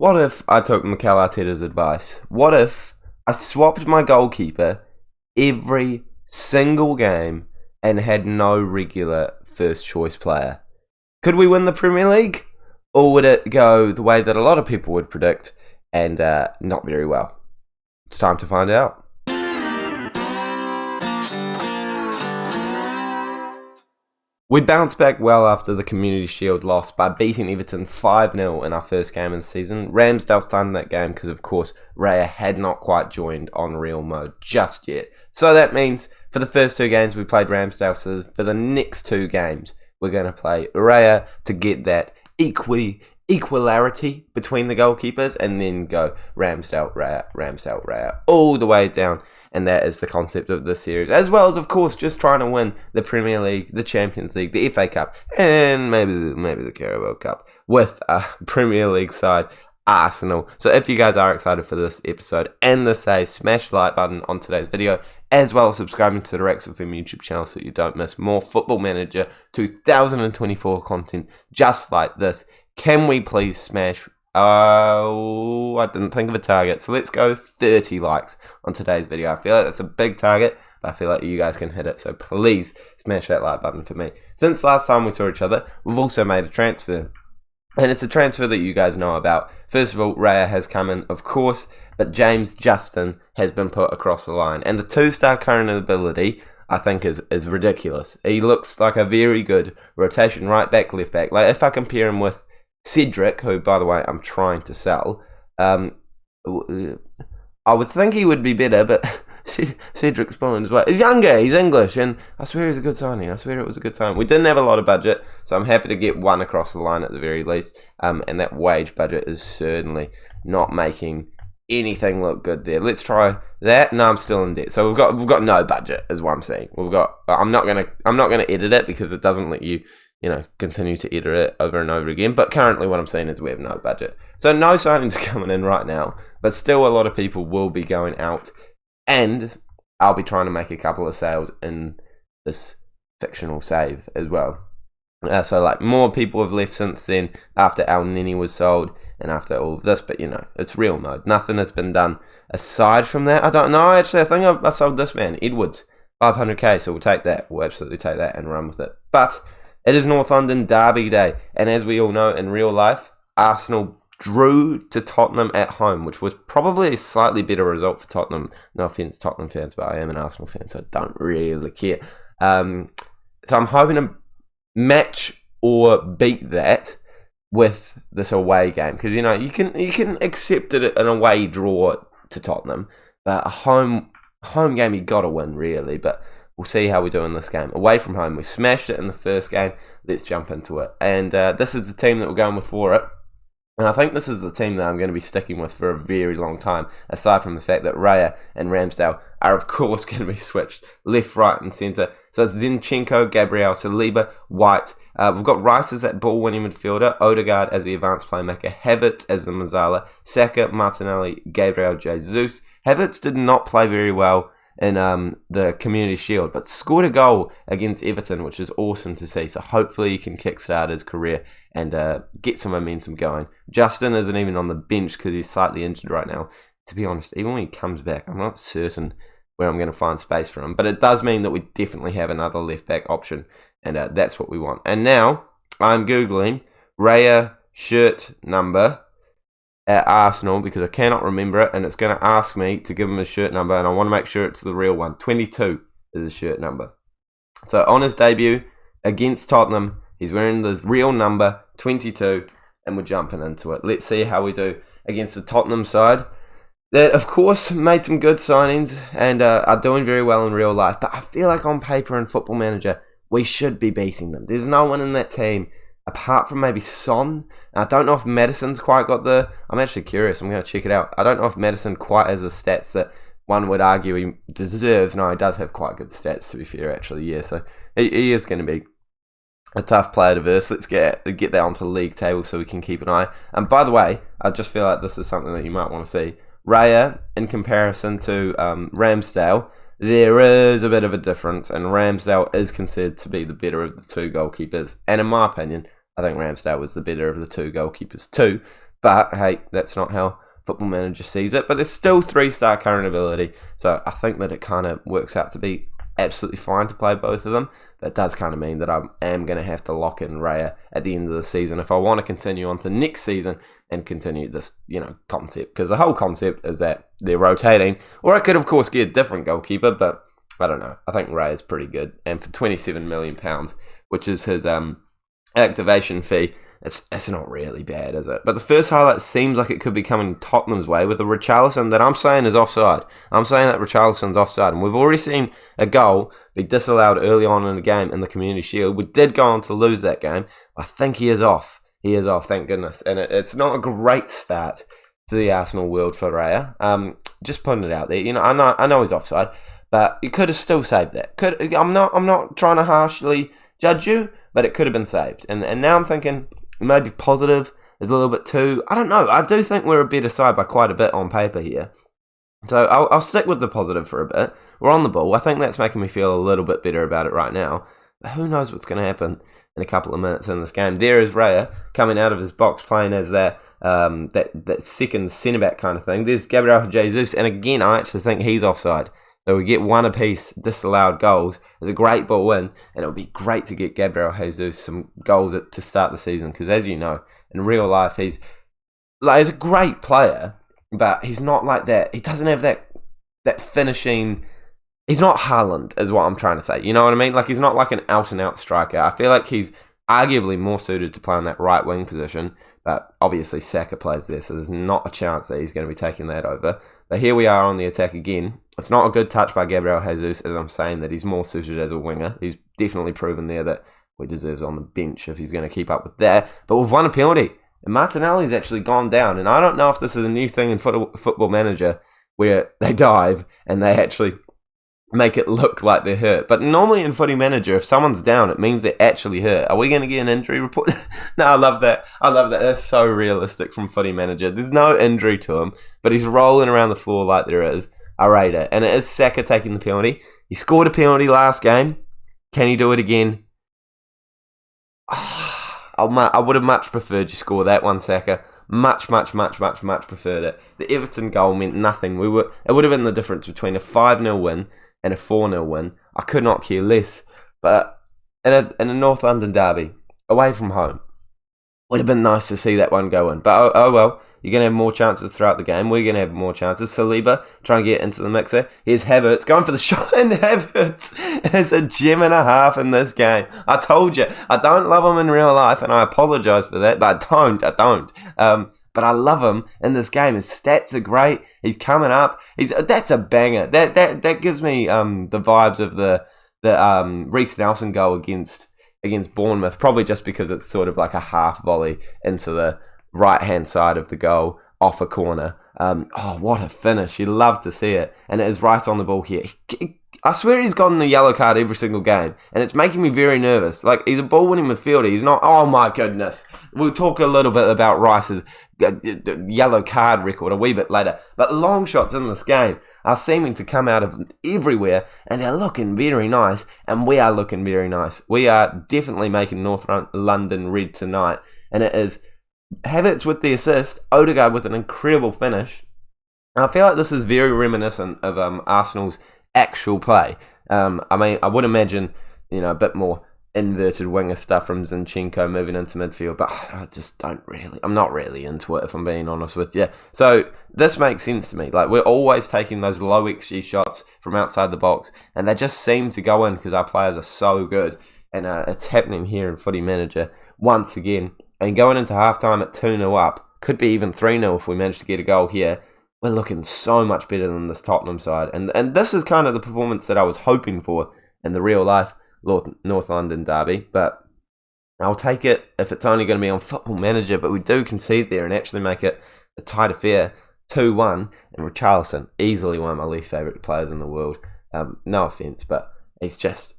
What if I took Mikel Arteta's advice? What if I swapped my goalkeeper every single game and had no regular first choice player? Could we win the Premier League? Or would it go the way that a lot of people would predict and not very well? It's time to find out. We bounced back well after the Community Shield loss by beating Everton 5-0 in our first game of the season. Ramsdale started that game because, of course, Raya had not quite joined on real mode just yet. So that means for the first two games we played Ramsdale, so for the next two games we're going to play Raya to get that equilarity between the goalkeepers, and then go Ramsdale, Raya, all the way down. And that is the concept of this series, as well as, of course, just trying to win the Premier League, the Champions League, the FA Cup, and maybe the Carabao Cup with a Premier League side, Arsenal. So if you guys are excited for this episode and the smash the like button on today's video, as well as subscribing to the FM YouTube channel so you don't miss more Football Manager 2024 content just like this. Can we please smash... I didn't think of a target, so let's go 30 likes on today's video. I feel like that's a big target, but I feel like you guys can hit it, so please smash that like button for me. Since last time we saw each other, we've also made a transfer, and it's a transfer that you guys know about. First of all, Raya has come in, of course, but James Justin has been put across the line, and the 2-star current ability, I think, is ridiculous. He looks like a very good rotation right back, left back. Like, if I compare him with Cedric, who, by the way, I'm trying to sell, I would think he would be better, but Cedric's pulling his weight. He's younger, he's English, and I swear he's a good signing. I swear it was a good signing. We didn't have a lot of budget, so I'm happy to get one across the line at the very least, and that wage budget is certainly not making anything look good there. Let's try that. No, I'm still in debt. So we've got no budget, is what I'm saying. I'm not gonna edit it because it doesn't let you continue to edit it over and over again. But currently what I'm saying is we have no budget. So no signings are coming in right now, but still a lot of people will be going out, and I'll be trying to make a couple of sales in this fictional save as well. So like more people have left since then, after El Nini was sold and after all of this, but it's real mode. Nothing has been done aside from that. I don't know, actually I think I sold this man, Edwards, 500k, so we'll take that. We'll absolutely take that and run with it. But it is North London Derby Day, and as we all know in real life, Arsenal drew to Tottenham at home, which was probably a slightly better result for Tottenham. No offence, Tottenham fans, but I am an Arsenal fan, so I don't really care. So I'm hoping to match or beat that with this away game, because you can accept it an away draw to Tottenham, but a home game you got to win really. But we'll see how we do in this game. Away from home, we smashed it in the first game. Let's jump into it. And this is the team that we're going with for it. And I think this is the team that I'm going to be sticking with for a very long time, aside from the fact that Raya and Ramsdale are, of course, going to be switched left, right, and centre. So it's Zinchenko, Gabriel, Saliba, White. We've got Rice as that ball-winning midfielder, Odegaard as the advanced playmaker, Havertz as the Mazzala, Saka, Martinelli, Gabriel Jesus. Havertz did not play very well in the Community Shield, but scored a goal against Everton, which is awesome to see. So hopefully he can kickstart his career and get some momentum going. Justin isn't even on the bench because he's slightly injured right now. To be honest, even when he comes back, I'm not certain where I'm going to find space for him. But it does mean that we definitely have another left-back option, and that's what we want. And now I'm Googling Raya shirt number at Arsenal because I cannot remember it, and it's going to ask me to give him a shirt number, and I want to make sure it's the real one. 22 is a shirt number. So on his debut against Tottenham, he's wearing this real number, 22, and we're jumping into it. Let's see how we do against the Tottenham side that, of course, made some good signings and are doing very well in real life. But I feel like on paper and Football Manager, we should be beating them. There's no one in that team apart from maybe Son. I don't know if Maddison's quite got the... I'm actually curious. I'm going to check it out. I don't know if Maddison quite has the stats that one would argue he deserves. No, he does have quite good stats, to be fair, actually. Yeah, so he is going to be a tough player to verse. Let's get that onto the league table so we can keep an eye. And by the way, I just feel like this is something that you might want to see. Raya, in comparison to Ramsdale, there is a bit of a difference, and Ramsdale is considered to be the better of the two goalkeepers. And in my opinion, I think Ramsdale was the better of the two goalkeepers too. But hey, that's not how Football Manager sees it. But there's still 3-star current ability, so I think that it kind of works out to be absolutely fine to play both of them. That does kind of mean that I am going to have to lock in Raya at the end of the season if I want to continue on to next season and continue this, concept. Because the whole concept is that they're rotating, or I could, of course, get a different goalkeeper, but I don't know. I think Raya's pretty good. And for £27 million, which is his activation fee, it's not really bad, is it? But the first highlight seems like it could be coming Tottenham's way with a Richarlison that I'm saying is offside. I'm saying that Richarlison's offside. And we've already seen a goal be disallowed early on in the game in the Community Shield. We did go on to lose that game. I think he is off. He is off, thank goodness. And it's not a great start to the Arsenal world for Raya. Just putting it out there. I know he's offside, but you could have still saved that. I'm not trying to harshly judge you, but it could have been saved. And now I'm thinking maybe positive is a little bit too. I don't know. I do think we're a better side by quite a bit on paper here. So I'll stick with the positive for a bit. We're on the ball. I think that's making me feel a little bit better about it right now. But who knows what's going to happen in a couple of minutes in this game. There is Raya coming out of his box playing as that second centre-back kind of thing. There's Gabriel Jesus, and again, I actually think he's offside. So we get one apiece, disallowed goals. It's a great ball in, and it would be great to get Gabriel Jesus some goals to start the season. Because as you know, in real life, he's a great player, but he's not like that. He doesn't have that finishing. He's not Haaland, is what I'm trying to say. You know what I mean? Like, he's not like an out-and-out striker. I feel like he's arguably more suited to play in that right wing position, but obviously Saka plays there, so there's not a chance that he's going to be taking that over. But here we are on the attack again. It's not a good touch by Gabriel Jesus, as I'm saying that he's more suited as a winger. He's definitely proven there that he deserves on the bench if he's going to keep up with that. But we've won a penalty, and Martinelli's actually gone down, and I don't know if this is a new thing in Football Manager where they dive and they actually make it look like they're hurt. But normally in Footy Manager, if someone's down, it means they're actually hurt. Are we going to get an injury report? No, I love that. That's so realistic from Footy Manager. There's no injury to him, but he's rolling around the floor like there is. I rate it. And it is Saka taking the penalty. He scored a penalty last game. Can he do it again? I would have much preferred you score that one, Saka. Much preferred it. The Everton goal meant nothing. It would have been the difference between a 5-0 win and a 4-0 win. I could not care less. But in a North London derby, away from home, would have been nice to see that one go in. But oh well, you're going to have more chances throughout the game. We're going to have more chances. Saliba trying to get into the mixer. Here's Havertz going for the shot, and Havertz is a gem and a half in this game. I told you, I don't love him in real life, and I apologise for that, but I don't. But I love him in this game. His stats are great. He's coming up. That's a banger. That gives me the vibes of the Reece Nelson goal against Bournemouth. Probably just because it's sort of like a half volley into the right hand side of the goal off a corner. What a finish! You'd love to see it. And it is right on the ball here. I swear he's gotten the yellow card every single game, and it's making me very nervous. Like, he's a ball-winning midfielder. He's not... Oh, my goodness. We'll talk a little bit about Rice's yellow card record a wee bit later. But long shots in this game are seeming to come out of everywhere, and they're looking very nice, and we are looking very nice. We are definitely making North London red tonight, and it is Havertz with the assist, Odegaard with an incredible finish. And I feel like this is very reminiscent of Arsenal's actual play. I would imagine, a bit more inverted winger stuff from Zinchenko moving into midfield, but I just I'm not really into it, if I'm being honest with you. So this makes sense to me. Like, we're always taking those low XG shots from outside the box, and they just seem to go in because our players are so good. And it's happening here in Footy Manager once again. And going into halftime at 2-0 up, could be even 3-0 if we manage to get a goal here. We're looking so much better than this Tottenham side. And this is kind of the performance that I was hoping for in the real life North London derby. But I'll take it if it's only going to be on Football Manager. But we do concede there and actually make it a tight affair, 2-1. And Richarlison, easily one of my least favourite players in the world. No offence, but he's just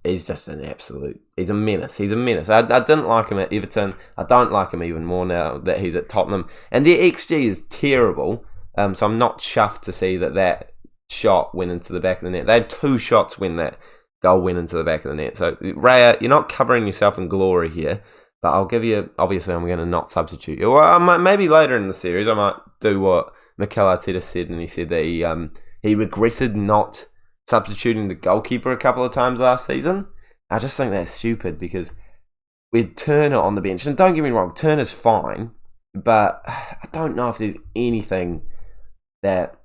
an absolute... He's a menace. I didn't like him at Everton. I don't like him even more now that he's at Tottenham. And their XG is terrible. So I'm not chuffed to see that shot went into the back of the net. They had 2 shots when that goal went into the back of the net. So, Raya, you're not covering yourself in glory here. But I'll give you, obviously, I'm going to not substitute you. Well, maybe later in the series, I might do what Mikel Arteta said, and he said that he regretted not substituting the goalkeeper a couple of times last season. I just think that's stupid because with Turner on the bench, and don't get me wrong, Turner's fine, but I don't know if there's anything that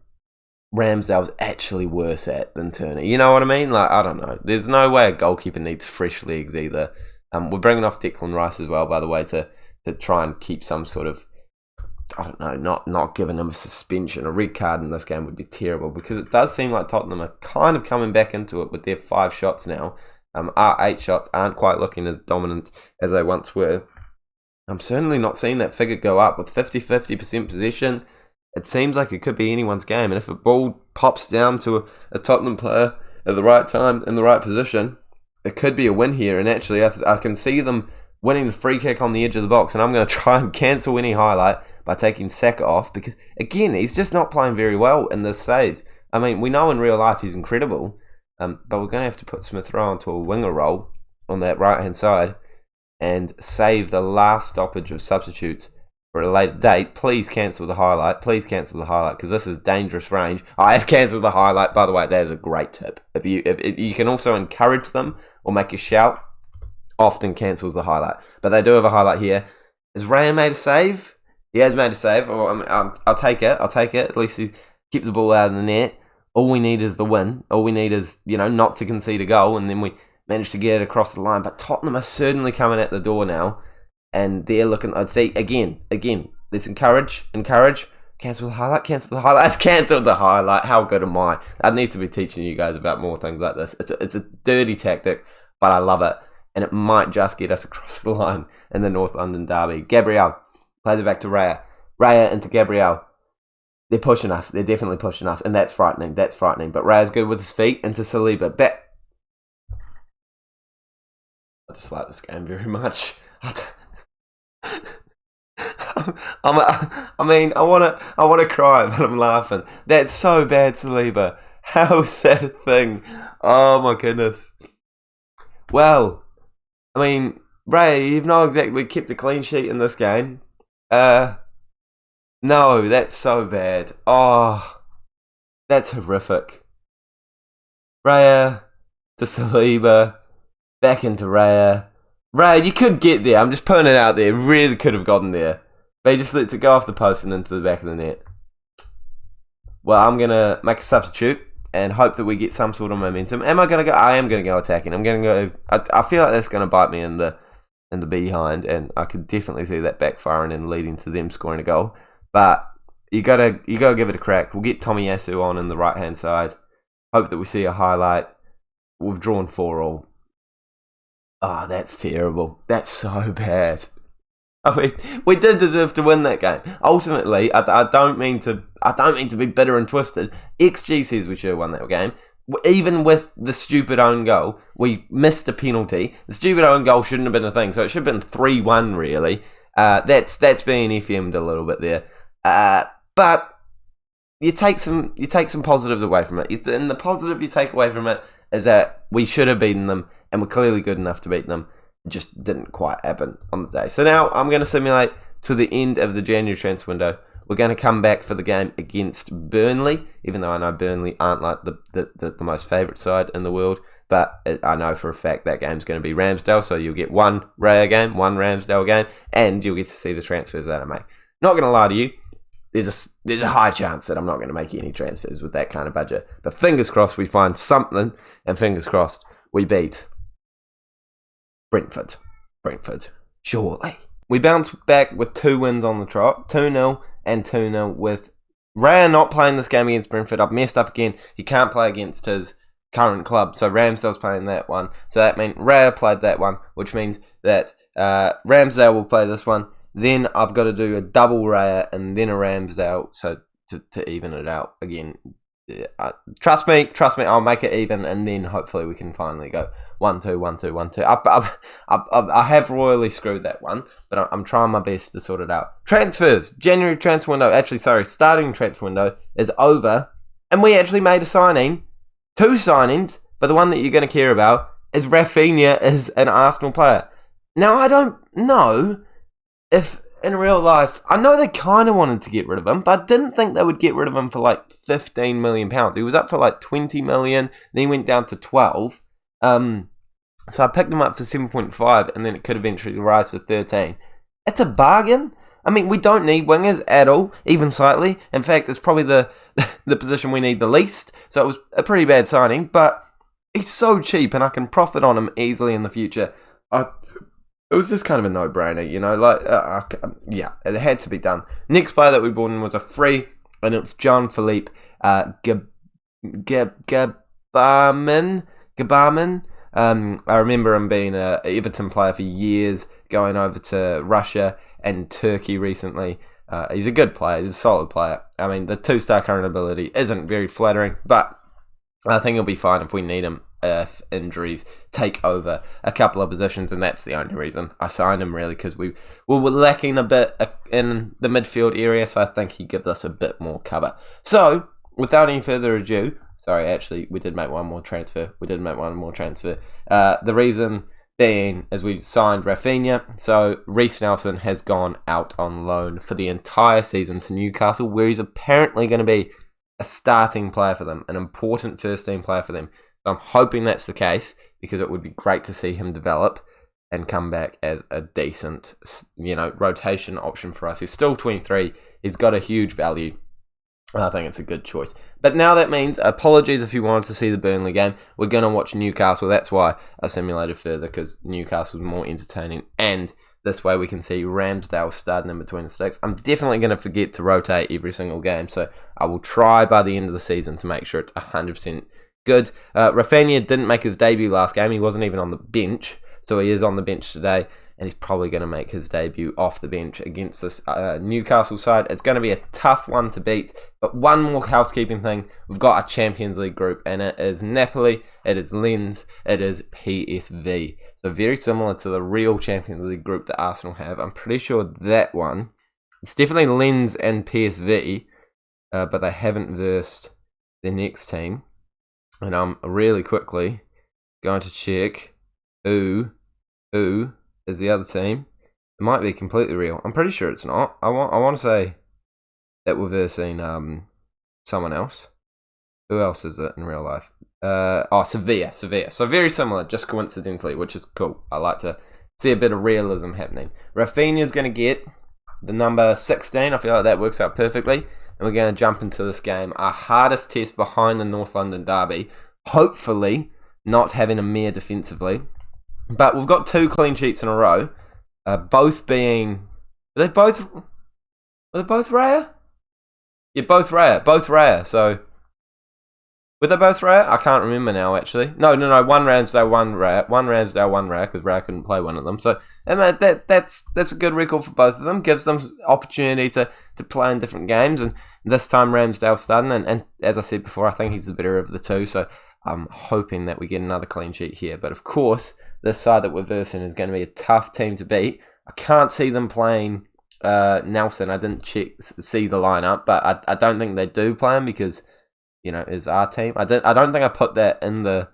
Ramsdale's actually worse at than Turner. You know what I mean? Like, I don't know. There's no way a goalkeeper needs fresh legs either. We're bringing off Declan Rice as well, by the way, to try and keep some sort of, I don't know, not giving him a suspension. A red card in this game would be terrible because it does seem like Tottenham are kind of coming back into it with their 5 shots now. Our 8 shots aren't quite looking as dominant as they once were. I'm certainly not seeing that figure go up with 50% possession. It seems like it could be anyone's game, and if a ball pops down to a Tottenham player at the right time in the right position, it could be a win here. And actually, I can see them winning the free kick on the edge of the box, and I'm going to try and cancel any highlight by taking Saka off because, again, he's just not playing very well in this save. I mean, we know in real life he's incredible, but we're going to have to put Smith Rowe into a winger role on that right-hand side and save the last stoppage of substitutes for a later date. Please cancel the highlight. Please cancel the highlight because this is dangerous range. I have cancelled the highlight. By the way, that is a great tip. If you can also encourage them or make a shout, often cancels the highlight. But they do have a highlight here. Has Raya made a save? He has made a save. I'll take it. I'll take it. At least he keeps the ball out of the net. All we need is the win. All we need is, not to concede a goal, and then we manage to get it across the line. But Tottenham are certainly coming at the door now, and they're looking. I'd say again. Let's encourage. Cancel the highlight. It's cancelled the highlight. How good am I? I need to be teaching you guys about more things like this. It's a dirty tactic, but I love it, and it might just get us across the line in the North London derby. Gabriel plays it back to Raya. Raya into Gabriel. They're pushing us. They're definitely pushing us, and that's frightening. But Raya's good with his feet into Saliba. Back. I just like this game very much. I want to cry, but I'm laughing. That's so bad, Saliba. How is that a thing? Oh my goodness. Well, Raya, you've not exactly kept a clean sheet in this game. No, that's so bad. Oh, that's horrific. Raya to Saliba, back into Raya. Raya, you could get there. I'm just putting it out there. Really could have gotten there. But he just lets it go off the post and into the back of the net. Well, I'm going to make a substitute and hope that we get some sort of momentum. Am I going to go? I am going to go attacking. I'm going to go. I feel like that's going to bite me in the behind, and I could definitely see that backfiring and leading to them scoring a goal. But you gotta give it a crack. We'll get Tomiyasu on in the right hand side. Hope that we see a highlight. We've drawn 4-4. Oh, that's terrible. That's so bad. We did deserve to win that game. Ultimately, I don't mean to be bitter and twisted. XG says we should have won that game. Even with the stupid own goal, we missed a penalty. The stupid own goal shouldn't have been a thing, so it should have been 3-1 really. That's being FM'd a little bit there. But you take some positives away from it. And the positive you take away from it is that we should have beaten them, and we're clearly good enough to beat them. It just didn't quite happen on the day. So now I'm going to simulate to the end of the January transfer window. We're going to come back for the game against Burnley, even though I know Burnley aren't like the most favourite side in the world. But I know for a fact that game's going to be Ramsdale, so you'll get one Raya game, one Ramsdale game, and you'll get to see the transfers that I make. Not going to lie to you, there's a high chance that I'm not going to make any transfers with that kind of budget. But fingers crossed we find something, and fingers crossed we beat Brentford, surely. We bounce back with 2 wins on the trot, 2-0 and 2-0 with Raya not playing this game against Brentford. I've messed up again. He can't play against his current club, so Ramsdale's playing that one. So that means Raya played that one, which means that Ramsdale will play this one. Then I've got to do a double Raya and then a Ramsdale, so to even it out again. Trust me, I'll make it even, and then hopefully we can finally go 1-2, 1-2, 1-2. I have royally screwed that one, but I'm trying my best to sort it out. Transfers, January transfer window, starting transfer window is over, and we actually made a signing, 2 signings, but the one that you're going to care about is Rafinha is an Arsenal player. Now, I don't know if in real life, I know they kind of wanted to get rid of him, but I didn't think they would get rid of him for like £15 million. He was up for like 20 million, then he went down to 12. So I picked him up for 7.5, and then it could eventually rise to 13. It's a bargain. I mean, we don't need wingers at all, even slightly. In fact, it's probably the position we need the least. So it was a pretty bad signing, but he's so cheap, and I can profit on him easily in the future. It was just kind of a no-brainer, you know. Yeah, it had to be done. Next player that we brought in was a free, and it's John Philippe Gabarman. I remember him being an Everton player for years, going over to Russia and Turkey recently. He's a good player. He's a solid player. I mean, the 2-star current ability isn't very flattering, but I think he'll be fine if we need him, if injuries take over a couple of positions, and that's the only reason I signed him, really, because we were lacking a bit in the midfield area, so I think he gives us a bit more cover. So, without any further ado, sorry, actually, we did make one more transfer. The reason being is we signed Rafinha. So Reiss Nelson has gone out on loan for the entire season to Newcastle, where he's apparently going to be a starting player for them, an important first-team player for them. So I'm hoping that's the case, because it would be great to see him develop and come back as a decent, rotation option for us. He's still 23. He's got a huge value. I think it's a good choice. But now that means, apologies if you wanted to see the Burnley game, we're going to watch Newcastle. That's why I simulated further, because Newcastle's more entertaining, and this way we can see Ramsdale starting in between the sticks. I'm definitely going to forget to rotate every single game, so I will try by the end of the season to make sure it's 100% good. Rafinha didn't make his debut last game. He wasn't even on the bench, so he is on the bench today, and he's probably going to make his debut off the bench against this Newcastle side. It's going to be a tough one to beat, but one more housekeeping thing. We've got a Champions League group, and it is Napoli, it is Lens, it is PSV. So very similar to the real Champions League group that Arsenal have. I'm pretty sure that one, it's definitely Lens and PSV, but they haven't versed their next team. And I'm really quickly going to check who is the other team. It might be completely real. I'm pretty sure it's not. I want to say that we're versing someone else. Who else is it in real life? Sevilla. So very similar, just coincidentally, which is cool. I like to see a bit of realism happening. Rafinha's going to get the number 16. I feel like that works out perfectly. And we're going to jump into this game. Our hardest test behind the North London derby. Hopefully not having a mare defensively. But we've got 2 clean sheets in a row, both being... Were they both Raya? Yeah, both Raya. So, were they both Raya? I can't remember now, actually. No. One Ramsdale, one Raya, because Raya couldn't play one of them. So, that's a good record for both of them. Gives them opportunity to play in different games. And this time, Ramsdale starting. And as I said before, I think he's the better of the two. So, I'm hoping that we get another clean sheet here. But of course, this side that we're versing is going to be a tough team to beat. I can't see them playing Nelson. I didn't see the lineup, but I don't think they do play him because, it's our team. I don't think I put that in the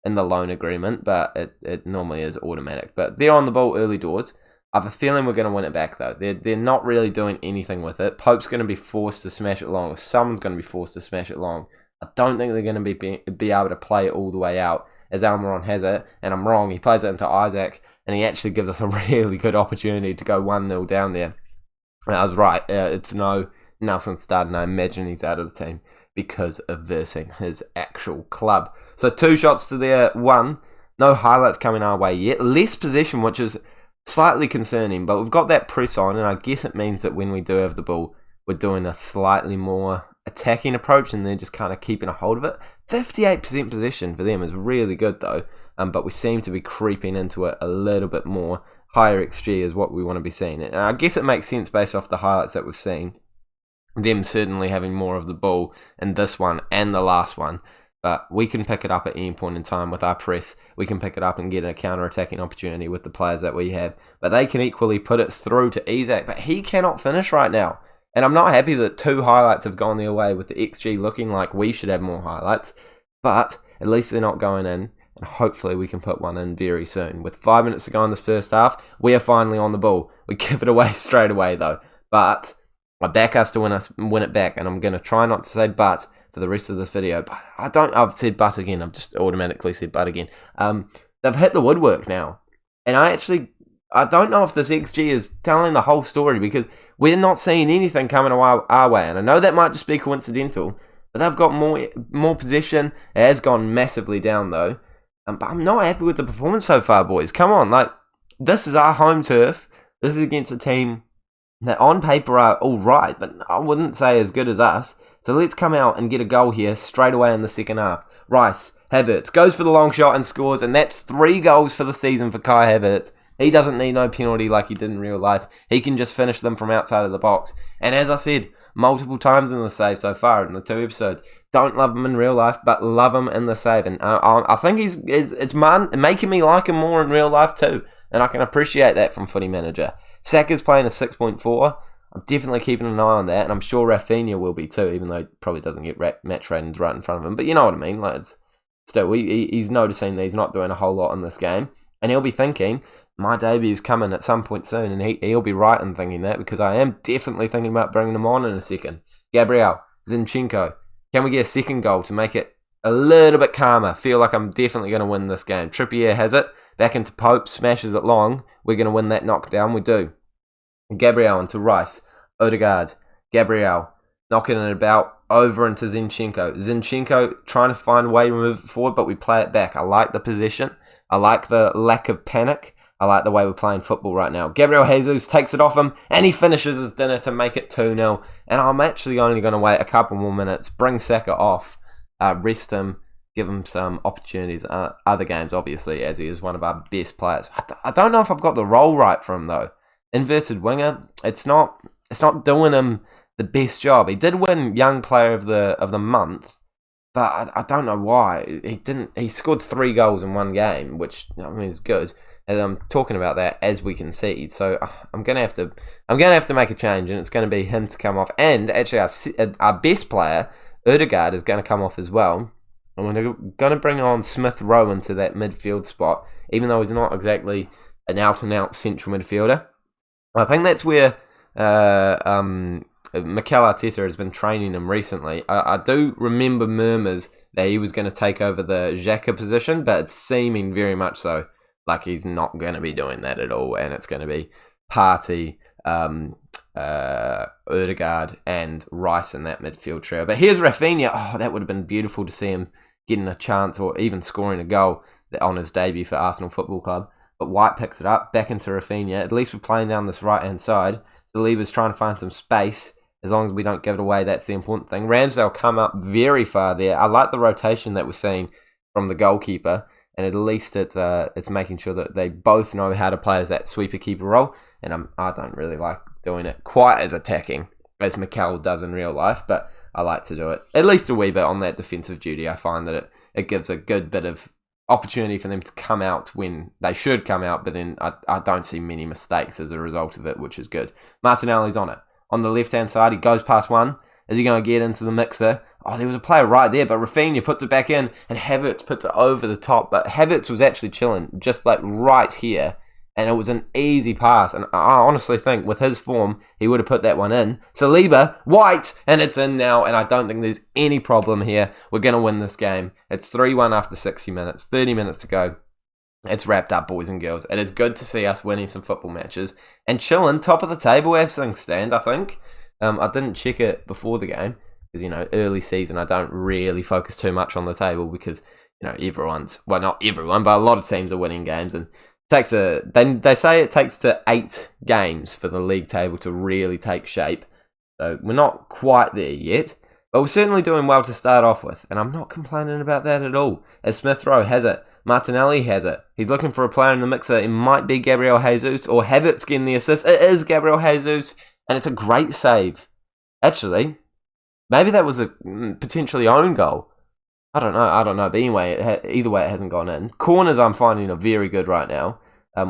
loan agreement, but it normally is automatic. But they're on the ball early doors. I have a feeling we're going to win it back, though. They're not really doing anything with it. Pope's going to be forced to smash it long, or someone's going to be forced to smash it long. I don't think they're going to be able to play it all the way out as Almiron has it, and I'm wrong. He plays it into Isaac, and he actually gives us a really good opportunity to go 1-0 down there. And I was right. It's no Nelson starting. I imagine he's out of the team because of versing his actual club. So 2 shots to their 1. No highlights coming our way yet. Less possession, which is slightly concerning, but we've got that press on, and I guess it means that when we do have the ball, we're doing a slightly more attacking approach, and they're just kind of keeping a hold of it. 58% possession for them is really good, though, but we seem to be creeping into it a little bit more. Higher XG is what we want to be seeing. And I guess it makes sense based off the highlights that we've seen, them certainly having more of the ball in this one and the last one. But we can pick it up at any point in time with our press. We can pick it up and get a counter-attacking opportunity with the players that we have. But they can equally put it through to Isaac, but he cannot finish right now. And I'm not happy that 2 highlights have gone their way with the XG looking like we should have more highlights. But at least they're not going in. Hopefully we can put one in very soon. With 5 minutes to go in this first half, we are finally on the ball. We give it away straight away though. But I back us to win it back, and I'm going to try not to say but for the rest of this video. But I've said but again. I've just automatically said but again. They've hit the woodwork now. And I don't know if this XG is telling the whole story, because we're not seeing anything coming our way. And I know that might just be coincidental, but they've got more possession. It has gone massively down though. But I'm not happy with the performance so far, boys. Come on, this is our home turf. This is against a team that on paper are all right, but I wouldn't say as good as us. So let's come out and get a goal here straight away in the second half. Rice, Havertz, goes for the long shot and scores, and that's 3 goals for the season for Kai Havertz. He doesn't need no penalty like he did in real life. He can just finish them from outside of the box. And as I said multiple times in the save so far in the 2 episodes, don't love him in real life, but love him in the save. And I think it's making me like him more in real life too. And I can appreciate that from Footy Manager. Saka's playing a 6.4. I'm definitely keeping an eye on that, and I'm sure Rafinha will be too, even though he probably doesn't get match ratings right in front of him. But you know what I mean. He's noticing that he's not doing a whole lot in this game, and he'll be thinking, my debut's coming at some point soon, and he'll be right in thinking that, because I am definitely thinking about bringing him on in a second. Gabriel, Zinchenko. Can we get a second goal to make it a little bit calmer? Feel like I'm definitely going to win this game. Trippier has it. Back into Pope, smashes it long. We're going to win that knockdown. We do. Gabriel into Rice. Odegaard. Gabriel. Knocking it about over into Zinchenko. Zinchenko trying to find a way to move it forward, but we play it back. I like the possession. I like the lack of panic. I like the way we're playing football right now. Gabriel Jesus takes it off him, and he finishes his dinner to make it 2-0. And I'm actually only going to wait a couple more minutes, bring Saka off, rest him, give him some opportunities. Other games, obviously, as he is one of our best players. I don't know if I've got the role right for him, though. Inverted winger, it's not doing him the best job. He did win Young Player of the Month, but I don't know why. He scored 3 goals in one game, which is good. And I'm talking about that as we concede, so I'm gonna have to make a change, and it's gonna be him to come off. And actually, our best player, Odegaard, is gonna come off as well. And we're gonna bring on Smith Rowe into that midfield spot, even though he's not exactly an out-and-out central midfielder. I think that's where Mikel Arteta has been training him recently. I do remember murmurs that he was going to take over the Xhaka position, but it's seeming very much so like he's not going to be doing that at all, and it's going to be Partey, Odegaard, and Rice in that midfield trio. But here's Rafinha. Oh, that would have been beautiful to see him getting a chance or even scoring a goal on his debut for Arsenal Football Club. But White picks it up, back into Rafinha. At least we're playing down this right-hand side. Saliba's trying to find some space. As long as we don't give it away, that's the important thing. Ramsdale come up very far there. I like the rotation that we're seeing from the goalkeeper. And at least it's making sure that they both know how to play as that sweeper-keeper role. And I don't really like doing it quite as attacking as Mikel does in real life. But I like to do it at least a wee bit on that defensive duty. I find that it gives a good bit of opportunity for them to come out when they should come out, but then I don't see many mistakes as a result of it, which is good. Martinelli's on it. On the left-hand side, he goes past one. Is he going to get into the mixer? Oh, there was a player right there, but Rafinha puts it back in, and Havertz puts it over the top. But Havertz was actually chilling, just like right here, and it was an easy pass. And I honestly think with his form, he would have put that one in. Saliba, White, and it's in now, and I don't think there's any problem here. We're going to win this game. It's 3-1 after 60 minutes, 30 minutes to go. It's wrapped up, boys and girls. It is good to see us winning some football matches and chilling top of the table as things stand, I think. I didn't check it before the game because, early season, I don't really focus too much on the table because, everyone's, well, not everyone, but a lot of teams are winning games, and they say it takes to 8 games for the league table to really take shape. So we're not quite there yet, but we're certainly doing well to start off with, and I'm not complaining about that at all. As Smith Rowe has it, Martinelli has it. He's looking for a player in the mixer. It might be Gabriel Jesus or Havertz getting the assist. It is Gabriel Jesus, and it's a great save. Actually, maybe that was a potentially own goal. I don't know. But anyway, either way, it hasn't gone in. Corners I'm finding are very good right now.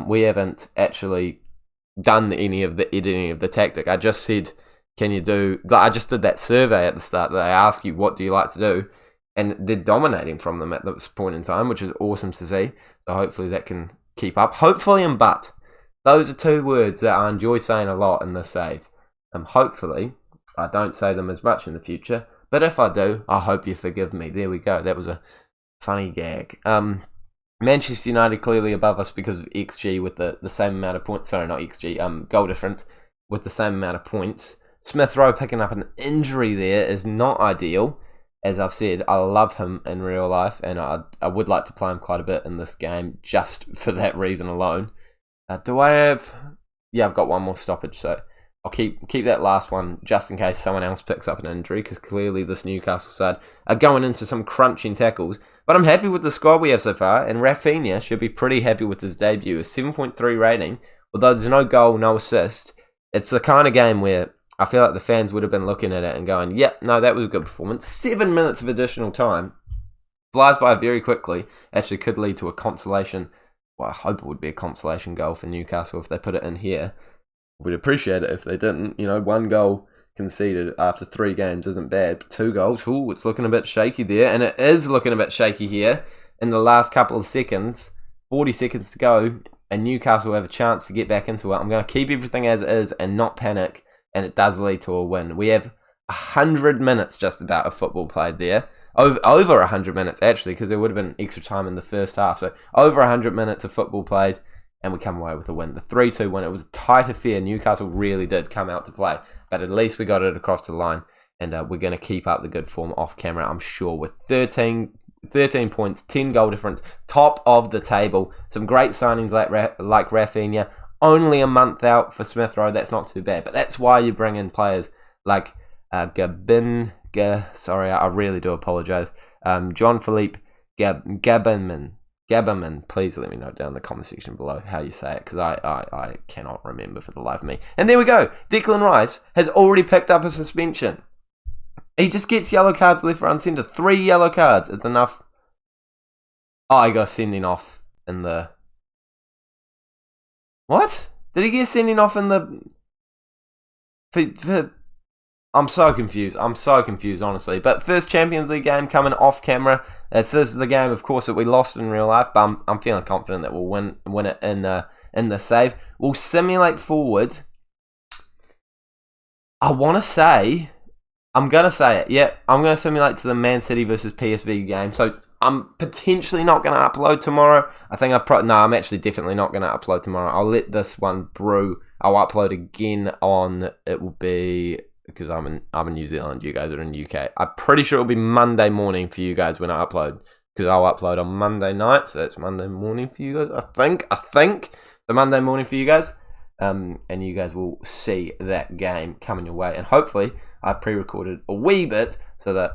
We haven't actually done any of the editing of the tactic. I just said, I just did that survey at the start that I ask you, what do you like to do? and they're dominating from them at this point in time, which is awesome to see. So hopefully that can keep up. Hopefully and but. Those are two words that I enjoy saying a lot in this save. Hopefully, I don't say them as much in the future, but if I do, I hope you forgive me. There we go. That was a funny gag. Manchester United clearly above us because of XG with the same amount of points. Sorry, not XG, goal difference with the same amount of points. Smith Rowe picking up an injury there is not ideal. As I've said, I love him in real life, and I would like to play him quite a bit in this game just for that reason alone. Do I have... Yeah, I've got one more stoppage, so I'll keep that last one just in case someone else picks up an injury, because clearly this Newcastle side are going into some crunching tackles. But I'm happy with the squad we have so far, and Rafinha should be pretty happy with his debut. A 7.3 rating, although there's no goal, no assist. It's the kind of game where I feel like the fans would have been looking at it and going, yep, no, that was a good performance. 7 minutes of additional time. Flies by very quickly. Actually could lead to a consolation. Well, I hope it would be a consolation goal for Newcastle if they put it in here. We'd appreciate it if they didn't. You know, 1 goal conceded after 3 games isn't bad. But 2 goals, ooh, it's looking a bit shaky there. And it is looking a bit shaky here in the last couple of seconds. 40 seconds to go. And Newcastle have a chance to get back into it. I'm going to keep everything as it is and not panic. And it does lead to a win. We have 100 minutes just about of football played there. Over 100 minutes, actually, because there would have been extra time in the first half. So over 100 minutes of football played, and we come away with a win. The 3-2 win. It was a tight affair. Newcastle really did come out to play. But at least we got it across the line. And we're going to keep up the good form off camera, I'm sure, with 13 points, 10 goal difference, top of the table. Some great signings like Rafinha. Only a month out for Smith Rowe. That's not too bad. But that's why you bring in players like sorry, I really do apologise. John Philippe Gaberman. Please let me know down in the comment section below how you say it, because I cannot remember for the life of me. And there we go. Declan Rice has already picked up a suspension. He just gets yellow cards left, right and centre. 3 yellow cards is enough. Oh, he got sending off in the... What? Did he get sending off in the... I'm so confused, honestly. But first Champions League game coming off camera. This is the game, of course, that we lost in real life, but I'm feeling confident that we'll win it in the save. We'll simulate forward. I'm going to say it. Yeah, I'm going to simulate to the Man City versus PSV game. So I'm potentially not going to upload tomorrow. I'm actually definitely not going to upload tomorrow. I'll let this one brew. I'll upload again on, it will be... because I'm in New Zealand, you guys are in the UK. I'm pretty sure it'll be Monday morning for you guys when I upload, because I'll upload on Monday night, so that's Monday morning for you guys. I think the Monday morning for you guys, and you guys will see that game coming your way. And hopefully, I've pre-recorded a wee bit so that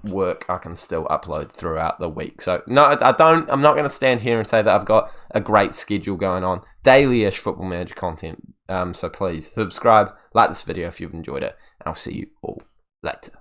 work I can still upload throughout the week. So no, I'm not going to stand here and say that I've got a great schedule going on, daily-ish Football Manager content. So please subscribe, like this video if you've enjoyed it, and I'll see you all later.